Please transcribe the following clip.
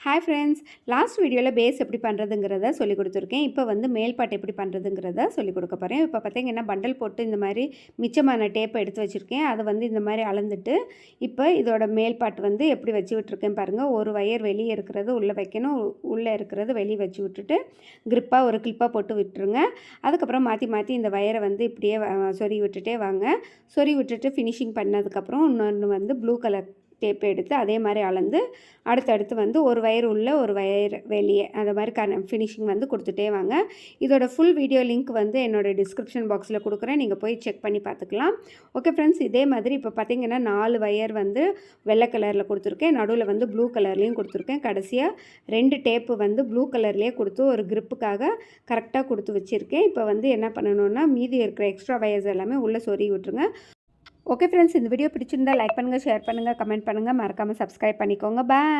Hi friends, last வீடியோவில் base எப்படி பண்ணுறதுங்கிறத சொல்லிக் கொடுத்துருக்கேன். இப்போ வந்து மேல்பாட்டு எப்படி பண்ணுறதுங்கிறத சொல்லிக் கொடுக்க போகிறேன். இப்போ பார்த்தீங்கன்னா பண்டல் போட்டு இந்த மாதிரி மிச்சமான டேப்பை எடுத்து வச்சுருக்கேன். அதை வந்து இந்த மாதிரி அளந்துட்டு இப்போ இதோட மேல்பாட்டு வந்து எப்படி வச்சு விட்டுருக்கேன் பாருங்கள். ஒரு வயர் வெளியே இருக்கிறது உள்ளே வைக்கணும், உள்ளே இருக்கிறது வெளியே வச்சு விட்டுட்டு கிரிப்பாக ஒரு கிளிப்பாக போட்டு விட்டுருங்க. அதுக்கப்புறம் மாற்றி மாற்றி இந்த வயரை வந்து இப்படியே சொறி விட்டுட்டே வாங்க. சொறி விட்டுட்டு ஃபினிஷிங் பண்ணதுக்கப்புறம் இன்னொன்று வந்து ப்ளூ கலர் டேப் எடுத்து அதே மாதிரி அளந்து அடுத்தடுத்து வந்து ஒரு வயர் உள்ள ஒரு வயர் வெளியே அந்த மாதிரி ஃபினிஷிங் வந்து கொடுத்துட்டே வாங்க. இதோட ஃபுல் வீடியோ லிங்க் வந்து என்னோடய டிஸ்கிரிப்ஷன் பாக்ஸில் கொடுக்குறேன், நீங்கள் போய் செக் பண்ணி பார்த்துக்கலாம். ஓகே ஃப்ரெண்ட்ஸ், இதே மாதிரி இப்போ பார்த்திங்கன்னா 4 வயர் வந்து வெள்ளை கலரில் கொடுத்துருக்கேன், நடுவில் வந்து ப்ளூ கலர்லேயும் கொடுத்துருக்கேன். கடைசியாக 2 டேப்பு வந்து ப்ளூ கலர்லேயே கொடுத்து ஒரு கிரிப்புக்காக கரெக்டாக கொடுத்து வச்சுருக்கேன். இப்போ வந்து என்ன பண்ணணுன்னா மீதி இருக்கிற எக்ஸ்ட்ரா வயர்ஸ் எல்லாமே உள்ளே சொருகி விட்டுருங்க. ஓகே ஃப்ரெண்ட்ஸ், இந்த வீடியோ பிடிச்சிருந்தா லைக் பண்ணுங்கள், ஷேர் பண்ணுங்கள், கமெண்ட் பண்ணுங்கள், மறக்காமல் சப்ஸ்கிரைப் பண்ணிக்கோங்க. பாய்.